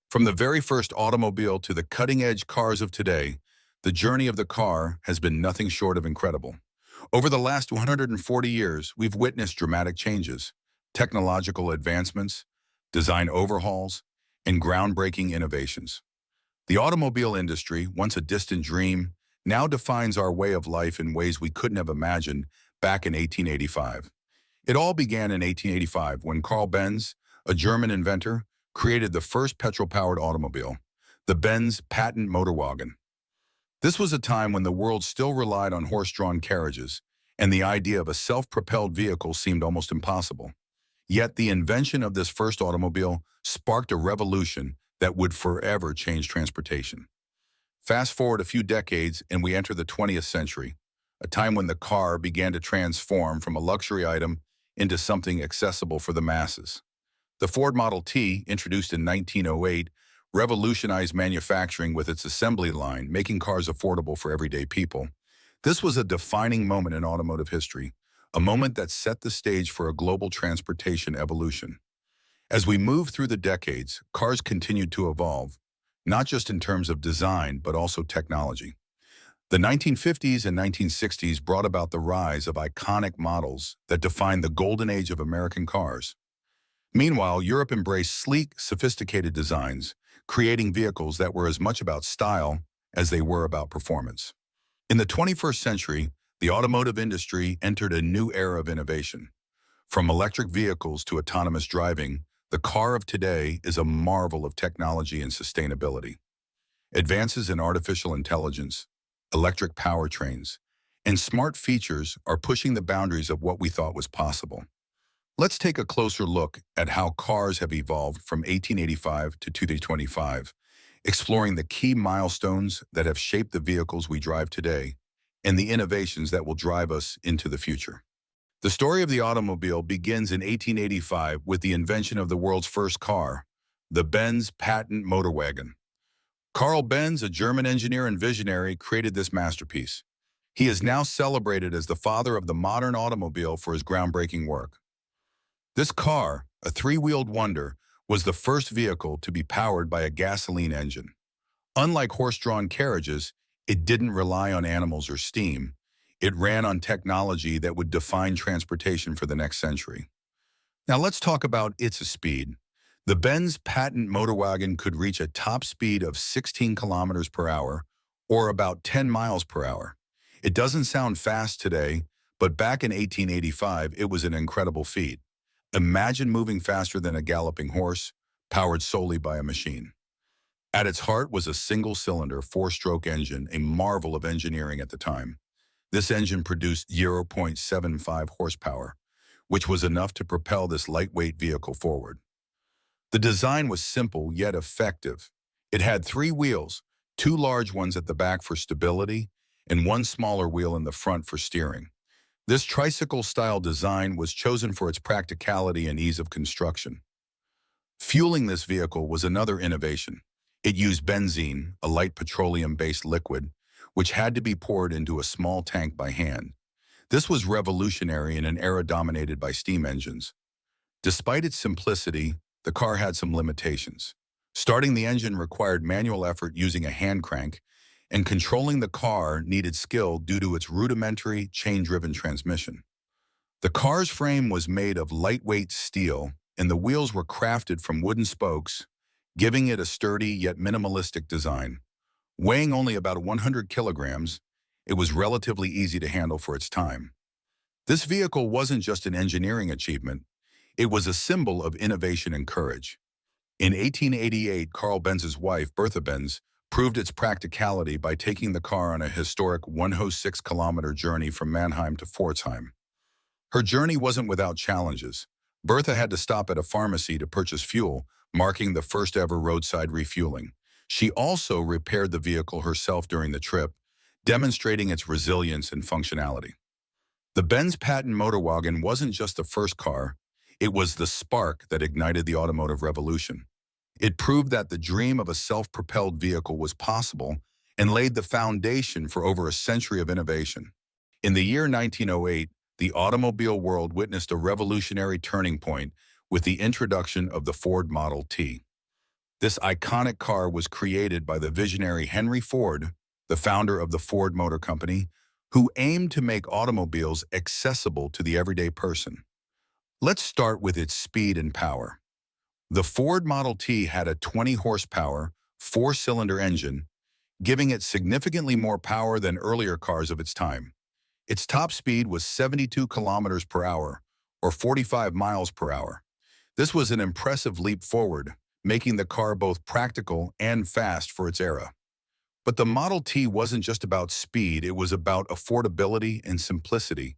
From the very first automobile to the cutting-edge cars of today, the journey of the car has been nothing short of incredible. Over the last 140 years, we've witnessed dramatic changes, technological advancements, design overhauls, and groundbreaking innovations. The automobile industry, once a distant dream, now defines our way of life in ways we couldn't have imagined back in 1885. It all began in 1885 when Carl Benz, a German inventor, created the first petrol-powered automobile, the Benz patent motorwagen. This was a time when the world still relied on horse-drawn carriages, and the idea of a self-propelled vehicle seemed almost impossible. Yet the invention of this first automobile sparked a revolution that would forever change transportation. Fast forward a few decades and we enter the 20th century, a time when the car began to transform from a luxury item into something accessible for the masses. The Ford Model T, introduced in 1908, revolutionized manufacturing with its assembly line, making cars affordable for everyday people. This was a defining moment in automotive history, a moment that set the stage for a global transportation evolution. As we move through the decades, cars continued to evolve, not just in terms of design, but also technology. The 1950s and 1960s brought about the rise of iconic models that defined the golden age of American cars. Meanwhile, Europe embraced sleek, sophisticated designs, creating vehicles that were as much about style as they were about performance. In the 21st century, the automotive industry entered a new era of innovation. From electric vehicles to autonomous driving, the car of today is a marvel of technology and sustainability. Advances in artificial intelligence, electric powertrains, and smart features are pushing the boundaries of what we thought was possible. Let's take a closer look at how cars have evolved from 1885 to 2025, exploring the key milestones that have shaped the vehicles we drive today and the innovations that will drive us into the future. The story of the automobile begins in 1885 with the invention of the world's first car, the Benz patent motorwagen. Carl Benz, a German engineer and visionary, created this masterpiece. He is now celebrated as the father of the modern automobile for his groundbreaking work. This car, a three-wheeled wonder, was the first vehicle to be powered by a gasoline engine. Unlike horse-drawn carriages, it didn't rely on animals or steam. It ran on technology that would define transportation for the next century. Now let's talk about its speed. The Benz patent motorwagon could reach a top speed of 16 kilometers per hour, or about 10 miles per hour. It doesn't sound fast today, but back in 1885, it was an incredible feat. Imagine moving faster than a galloping horse, powered solely by a machine. At its heart was a single-cylinder, four-stroke engine, a marvel of engineering at the time. This engine produced 0.75 horsepower, which was enough to propel this lightweight vehicle forward. The design was simple yet effective. It had three wheels, two large ones at the back for stability, and one smaller wheel in the front for steering. This tricycle-style design was chosen for its practicality and ease of construction. Fueling this vehicle was another innovation. It used benzene, a light petroleum-based liquid, which had to be poured into a small tank by hand. This was revolutionary in an era dominated by steam engines. Despite its simplicity, the car had some limitations. Starting the engine required manual effort using a hand crank, and controlling the car needed skill due to its rudimentary chain-driven transmission. The car's frame was made of lightweight steel, and the wheels were crafted from wooden spokes, giving it a sturdy yet minimalistic design. Weighing only about 100 kilograms, it was relatively easy to handle for its time. This vehicle wasn't just an engineering achievement, it was a symbol of innovation and courage. In 1888, Carl Benz's wife, Bertha Benz, proved its practicality by taking the car on a historic 106-kilometer journey from Mannheim to Pforzheim. Her journey wasn't without challenges. Bertha had to stop at a pharmacy to purchase fuel, marking the first-ever roadside refueling. She also repaired the vehicle herself during the trip, demonstrating its resilience and functionality. The Benz patent motorwagen wasn't just the first car, it was the spark that ignited the automotive revolution. It proved that the dream of a self-propelled vehicle was possible and laid the foundation for over a century of innovation. In the year 1908, the automobile world witnessed a revolutionary turning point with the introduction of the Ford Model T. This iconic car was created by the visionary Henry Ford, the founder of the Ford Motor Company, who aimed to make automobiles accessible to the everyday person. Let's start with its speed and power. The Ford Model T had a 20 horsepower, four-cylinder engine, giving it significantly more power than earlier cars of its time. Its top speed was 72 kilometers per hour, or 45 miles per hour. This was an impressive leap forward, making the car both practical and fast for its era. But the Model T wasn't just about speed, it was about affordability and simplicity.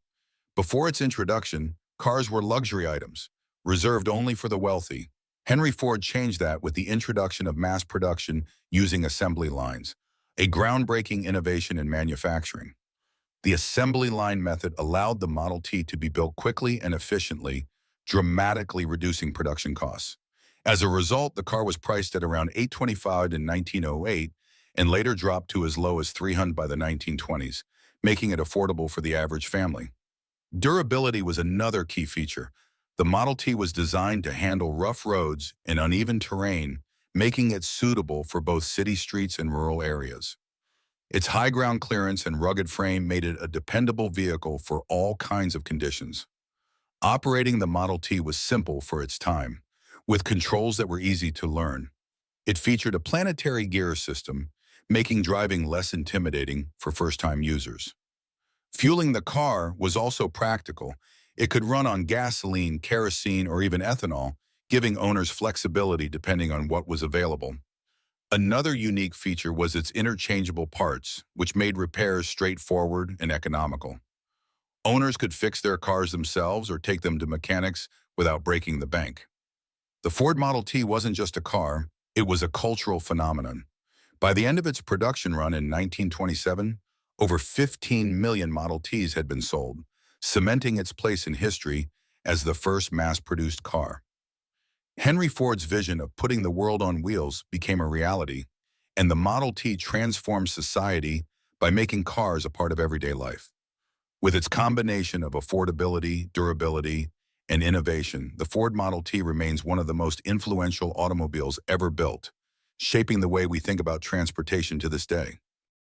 Before its introduction, cars were luxury items, reserved only for the wealthy. Henry Ford changed that with the introduction of mass production using assembly lines, a groundbreaking innovation in manufacturing. The assembly line method allowed the Model T to be built quickly and efficiently, dramatically reducing production costs. As a result, the car was priced at around $825 in 1908 and later dropped to as low as $300 by the 1920s, making it affordable for the average family. Durability was another key feature. The Model T was designed to handle rough roads and uneven terrain, making it suitable for both city streets and rural areas. Its high ground clearance and rugged frame made it a dependable vehicle for all kinds of conditions. Operating the Model T was simple for its time, with controls that were easy to learn. It featured a planetary gear system, making driving less intimidating for first-time users. Fueling the car was also practical. It could run on gasoline, kerosene, or even ethanol, giving owners flexibility depending on what was available. Another unique feature was its interchangeable parts, which made repairs straightforward and economical. Owners could fix their cars themselves or take them to mechanics without breaking the bank. The Ford Model T wasn't just a car, it was a cultural phenomenon. By the end of its production run in 1927, over 15 million Model Ts had been sold, cementing its place in history as the first mass-produced car. Henry Ford's vision of putting the world on wheels became a reality, and the Model T transformed society by making cars a part of everyday life. With its combination of affordability, durability, and innovation, the Ford Model T remains one of the most influential automobiles ever built, shaping the way we think about transportation to this day.